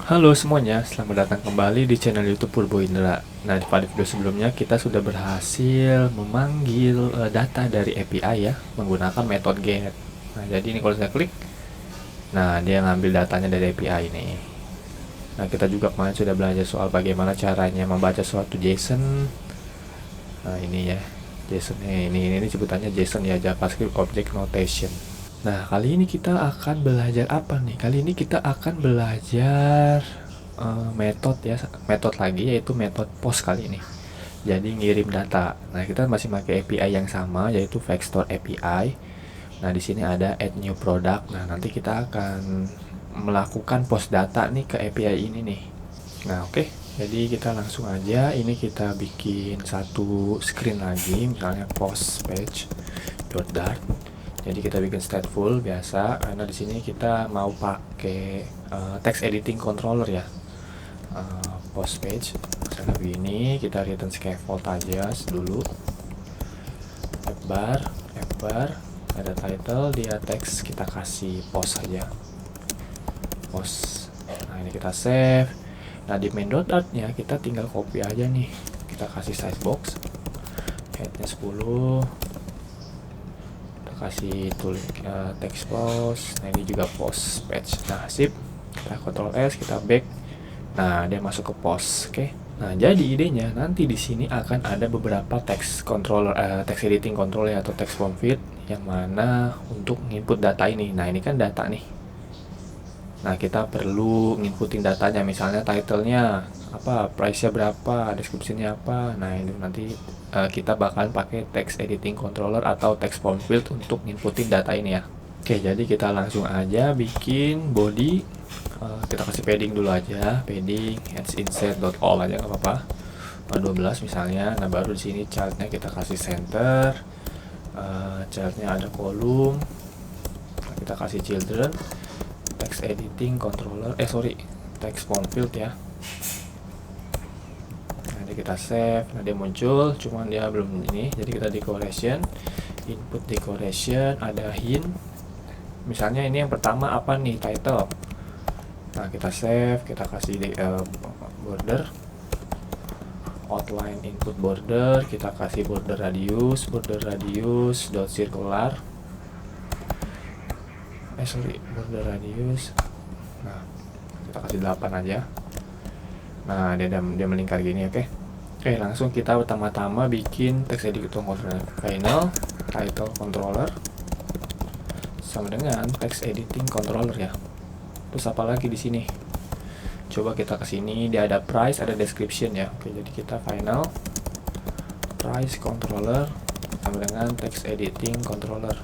Halo semuanya, selamat datang kembali di channel YouTube Purbo Indra. Nah, pada video sebelumnya kita sudah berhasil memanggil data dari API ya, menggunakan metode get. Nah, jadi ini kalau saya klik, nah dia ngambil datanya dari API ini. Nah, kita juga kemarin sudah belajar soal bagaimana caranya membaca suatu JSON. Nah, ini ya, JSON ini sebutannya JSON ya, JavaScript Object Notation. Nah, kali ini kita akan belajar apa nih? Kali ini kita akan belajar metode ya, metode lagi yaitu metode post kali ini. Jadi ngirim data. Nah, kita masih pakai API yang sama yaitu Vector API. Nah, di sini ada add new product. Nah, nanti kita akan melakukan post data nih ke API ini nih. Nah, oke. Jadi kita langsung aja ini kita bikin satu screen lagi, misalnya post page dart. Jadi kita bikin stateful biasa karena di sini kita mau pakai text editing controller ya. Post page misalnya begini, kita return scaffold aja dulu. Bar ada title, dia text, kita kasih post saja. Post. Nah, ini kita save. Nah, di main.dart-nya kita tinggal copy aja nih. Kita kasih size box. Headnya 10. Kasih tulis text post. Nah, ini juga post page. Nah, sip, kita Ctrl S, kita back. Nah, dia masuk ke post. Oke. Nah, jadi idenya nanti di sini akan ada beberapa text controller, text editing controller atau text form field yang mana untuk input data ini. Nah, ini kan data nih. Nah, kita perlu nginputin datanya, misalnya title-nya apa, price-nya berapa, description-nya apa. Nah, ini nanti kita bakal pakai text editing controller atau text form field untuk nginputin data ini ya. Oke, jadi kita langsung aja bikin body. Kita kasih padding dulu aja, padding insert.all aja nggak apa-apa. 12 misalnya. Nah, baru di sini chart-nya kita kasih center. Chart-nya ada kolom. Nah, kita kasih children. Text editing controller, text form field ya. Nanti kita save. Nah, dia muncul, cuman dia belum ini. Jadi kita decoration, input decoration, ada hint. Misalnya ini yang pertama apa nih, title. Nah, kita save, kita kasih border, outline input border, kita kasih border radius dot circular. Border radius. Nah, kita kasih 8 aja. Nah, dia melingkar gini, oke. Oke, langsung kita pertama-tama bikin text editing controller. Final title controller sama dengan text editing controller ya. Terus apa lagi di sini? Coba kita ke sini, dia ada price, ada description ya. Oke, jadi kita final price controller sama dengan text editing controller.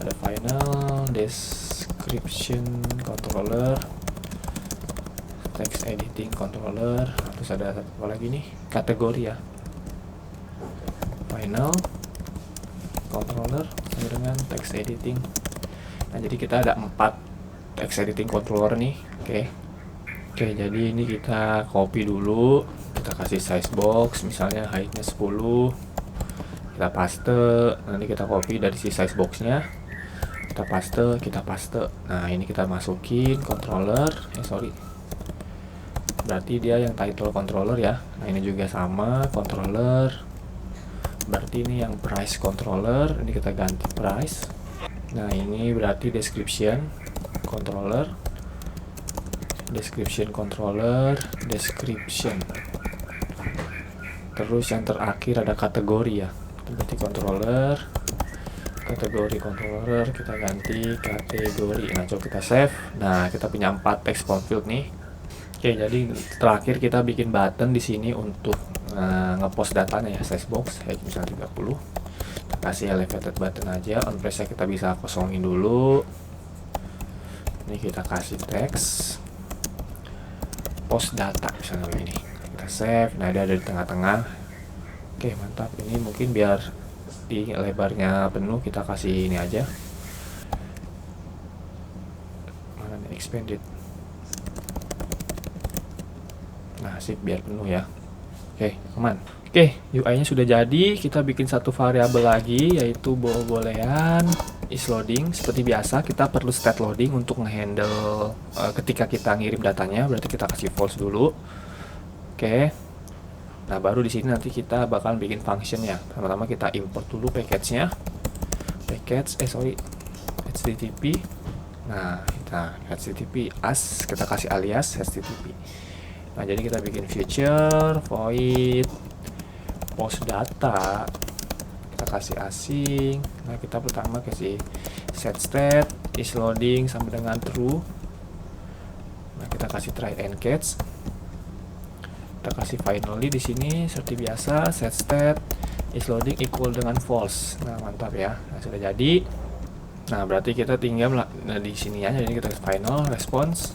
Ada final description controller, text editing controller, terus ada apa lagi nih, kategori ya, final controller sama dengan text editing. Nah, jadi kita ada 4 text editing controller nih. Oke, jadi ini kita copy dulu, kita kasih size box, misalnya height-nya 10, kita paste. Nanti kita copy dari si size box-nya, kita paste. Nah, ini kita masukin controller. Berarti dia yang title controller ya. Nah, ini juga sama controller. Berarti ini yang price controller. Ini kita ganti price. Nah, ini berarti description controller. Description. Terus yang terakhir ada kategori ya. Berarti controller. Kategori controller kita ganti kategori. Nah, coba kita save. Nah, kita punya 4 text form field nih. Oke, jadi terakhir kita bikin button di sini untuk ngepost datanya ya, size box height misalnya 30. Kita kasih elevated button aja. On press-nya kita bisa kosongin dulu. Ini kita kasih text post data misalnya begini. Kita save. Nah, dia ada di tengah-tengah. Oke, mantap. Ini mungkin biar di lebarnya penuh, kita kasih ini aja. Mana nih, expanded. Nah, sip, biar penuh ya. Oke, aman. Oke, UI-nya sudah jadi. Kita bikin satu variabel lagi, yaitu bolehan is loading. Seperti biasa kita perlu state loading untuk ngehandle ketika kita ngirim datanya, berarti kita kasih false dulu. Oke. Nah, baru di sini nanti kita bakal bikin functionnya. Pertama-tama kita import dulu package-nya. HTTP. Nah, kita HTTP as, kita kasih alias HTTP. Nah, jadi kita bikin feature void post data, kita kasih asing. Nah, kita pertama kasih set state is loading sampai dengan true. Nah, kita kasih try and catch. Kita kasih finally di sini seperti biasa set state is loading equal dengan false. Nah, mantap ya. Nah, sudah jadi. Nah, berarti kita tinggal di sini aja. Jadi kita final response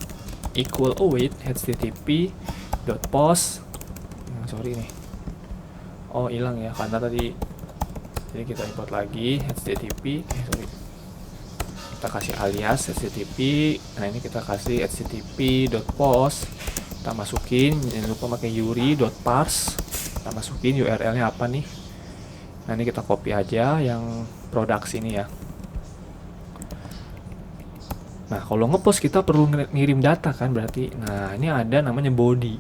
equal await http dot post. Sorry nih. Oh, hilang ya karena tadi. Jadi kita import lagi http. Kita kasih alias http. Nah, ini kita kasih http dot post. Kita masukin, jangan lupa pakai yuri.parse. Kita masukin URL-nya apa nih. Nah, ini kita copy aja yang produk sini ya. Nah, kalau ngepost kita perlu ngirim data kan berarti. Nah, ini ada namanya body.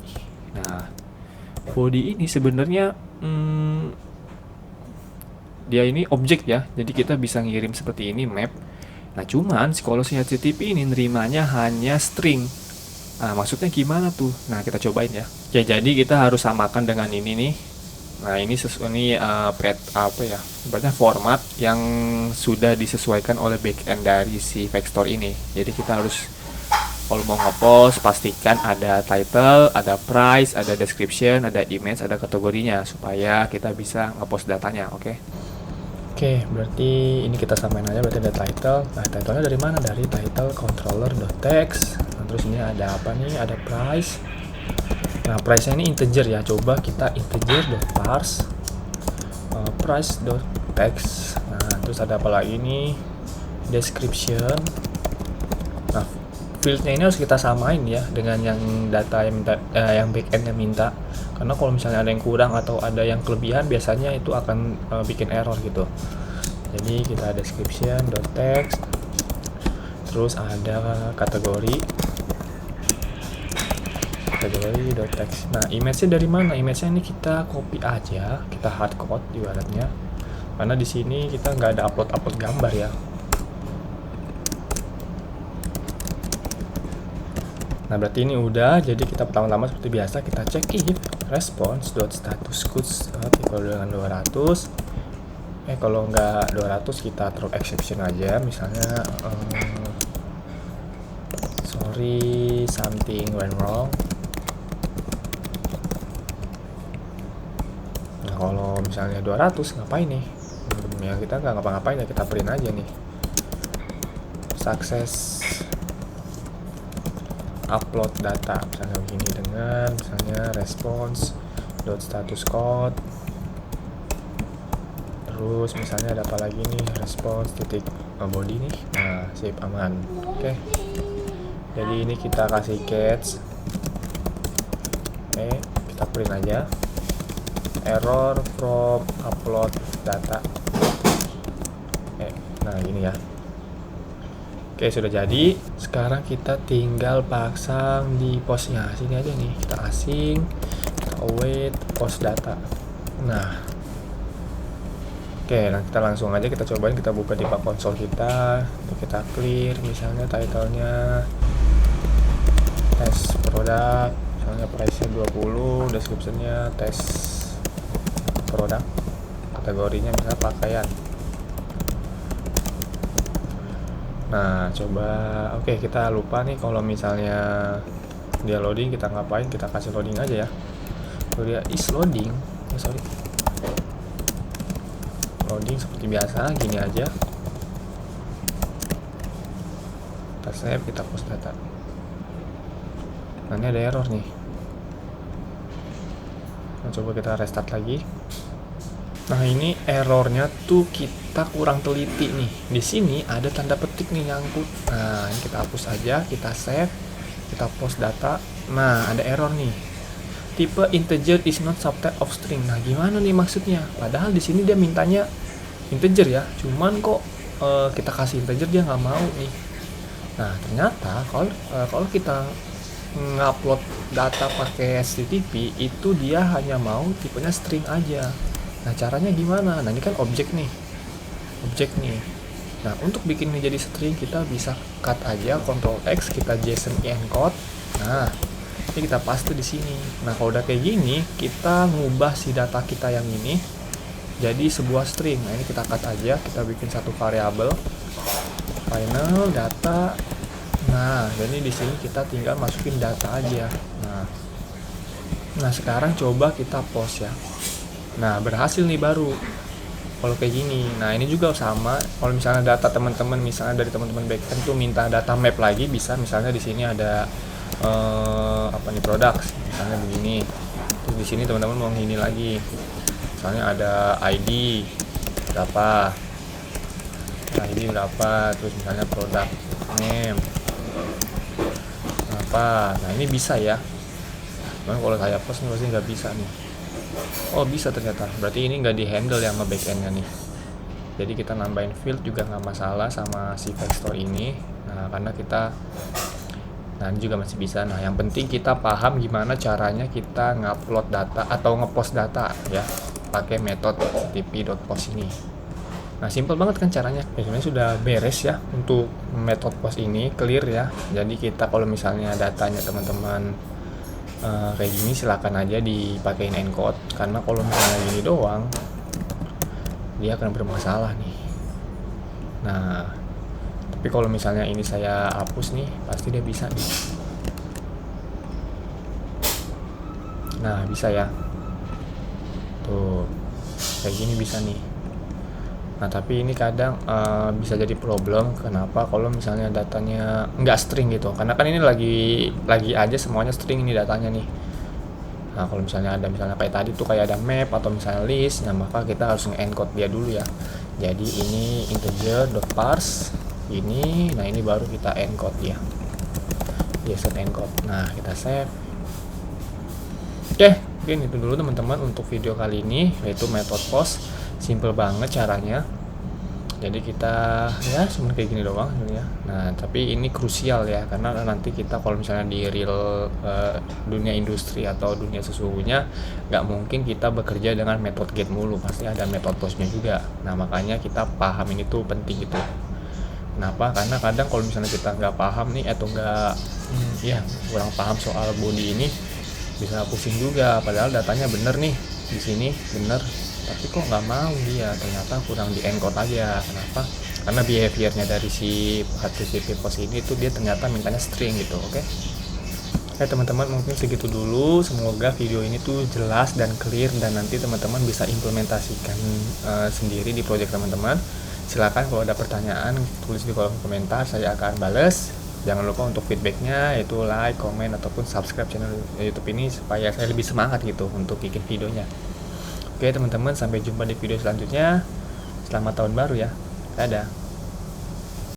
Nah, body ini sebenarnya dia ini objek ya. Jadi kita bisa ngirim seperti ini map. Nah, cuman kalau si HTTP ini nerimanya hanya string. Nah, maksudnya gimana tuh? Nah, kita cobain ya. Ya, jadi kita harus samakan dengan ini nih. Nah, ini berarti format yang sudah disesuaikan oleh backend dari si Vector ini. Jadi kita harus kalau mau ngepost pastikan ada title, ada price, ada description, ada image, ada kategorinya supaya kita bisa ngepost datanya, oke? Oke, berarti ini kita samain aja, berarti ada title. Nah, titlenya dari mana? Dari title controller.text. Nah, terus ini ada apa nih? Ada price. Nah, price-nya ini integer ya. Coba kita integer.parse price.text. Nah, terus ada apa lagi nih? Description. Nah, field-nya ini harus kita samain ya dengan yang data yang minta, yang backend-nya minta. Karena kalau misalnya ada yang kurang atau ada yang kelebihan, biasanya itu akan bikin error gitu. Jadi kita description.text, terus ada kategori.text. Nah, image-nya dari mana? Image-nya ini kita copy aja, kita hardcode ibaratnya. Karena di sini kita nggak ada upload gambar ya. Nah, berarti ini udah. Jadi kita pertama-tama seperti biasa kita cek if response.status equal dengan 200. Kalau nggak 200 kita throw exception aja, misalnya sorry something went wrong. Nah, kalau misalnya 200 ngapain nih? Ya kita nggak ngapa-ngapain ya, kita print aja nih success upload data misalnya begini dengan misalnya response.status code, terus misalnya ada apa lagi nih, response titik body nih. Nah, sip, aman. Oke. Jadi ini kita kasih catch. Kita print aja error from upload data. Nah, gini ya. Oke, sudah jadi. Sekarang kita tinggal pasang di postnya. Sini aja nih, kita asing, kita await post data. Nah, oke, nah kita langsung aja kita cobain, kita buka di Pak Konsol kita clear, misalnya titlenya tes produk, misalnya price-nya 20, description-nya tes produk, kategorinya misalnya pakaian. Nah, coba, oke, kita lupa nih kalau misalnya dia loading, kita ngapain, kita kasih loading aja ya. Kalau dia is loading, loading seperti biasa, gini aja. Kita save, kita post data. Nah, ini ada error nih. Nah, coba kita restart lagi. Nah, ini errornya tuh kita kurang teliti nih. Di sini ada tanda petik nih nyangkut. Nah, ini kita hapus aja, kita save, kita post data. Nah, ada error nih. Tipe integer is not subtype of string. Nah, gimana nih maksudnya? Padahal di sini dia mintanya integer ya. Cuman kok kita kasih integer dia nggak mau nih. Nah ternyata kalau kita ngupload data pakai HTTP itu dia hanya mau tipenya string aja. Nah caranya gimana? Nah ini kan objek nih. Nah untuk bikin ini jadi string kita bisa cut aja, Ctrl X, kita JSON encode. Nah ini kita paste di sini. Nah kalau udah kayak gini kita ngubah si data kita yang ini jadi sebuah string. Nah ini kita cut aja, kita bikin satu variabel final data. Nah jadi di sini kita tinggal masukin data aja. Nah sekarang coba kita post ya. Nah berhasil nih baru kalau kayak gini. Nah ini juga sama, kalau misalnya data teman-teman, misalnya dari teman-teman backend tuh minta data map lagi, bisa misalnya di sini ada products misalnya begini, terus di sini teman-teman mau ini lagi, misalnya ada ID berapa, terus misalnya product name apa. Nah ini bisa ya, cuman kalau saya post nih pasti nggak bisa nih. Oh bisa ternyata, berarti ini nggak di handle yang nge-backendnya nih. Jadi kita nambahin field juga nggak masalah sama si Vector ini. Nah karena kita, nah ini juga masih bisa. Nah yang penting kita paham gimana caranya kita ngupload data atau ngepost data ya pakai metode http.post ini. Nah simple banget kan caranya. Sebenarnya sudah beres ya untuk metode post ini, clear ya. Jadi kita kalau misalnya datanya teman-teman kayak gini silakan aja dipakein encode, karena kalau misalnya gini doang dia akan bermasalah nih. Nah tapi kalau misalnya ini saya hapus nih pasti dia bisa nih. Nah bisa ya tuh kayak gini bisa nih. Nah tapi ini kadang bisa jadi problem. Kenapa? Kalau misalnya datanya nggak string gitu, karena kan ini lagi aja semuanya string ini datanya nih. Nah kalau misalnya ada, misalnya kayak tadi tuh kayak ada map atau misalnya list, nah maka kita harus nge-encode dia dulu ya. Jadi ini integer.parse ini, nah ini baru kita encode ya, JSON encode. Nah kita save. Oke, mungkin itu dulu teman-teman untuk video kali ini, yaitu method post. Simple banget caranya. Jadi kita ya cuma kayak gini doang ya. Nah tapi ini krusial ya, karena nanti kita kalau misalnya di real dunia industri atau dunia sesungguhnya nggak mungkin kita bekerja dengan metode get mulu, pasti ada metode postnya juga. Nah makanya kita paham ini tuh penting gitu. Kenapa? Karena kadang kalau misalnya kita nggak paham nih atau nggak ya kurang paham soal body ini, bisa pusing juga. Padahal datanya bener nih di sini bener, tapi kok nggak mau dia, ternyata kurang di encode aja. Kenapa? Karena behaviornya dari si HTTP post ini tuh dia ternyata mintanya string gitu. Oke teman-teman, mungkin segitu dulu. Semoga video ini tuh jelas dan clear, dan nanti teman-teman bisa implementasikan sendiri di project teman-teman. Silakan kalau ada pertanyaan tulis di kolom komentar, saya akan bales. Jangan lupa untuk feedbacknya, yaitu like, comment, ataupun subscribe channel YouTube ini supaya saya lebih semangat gitu untuk bikin videonya. Oke teman-teman, sampai jumpa di video selanjutnya. Selamat tahun baru ya. Dadah.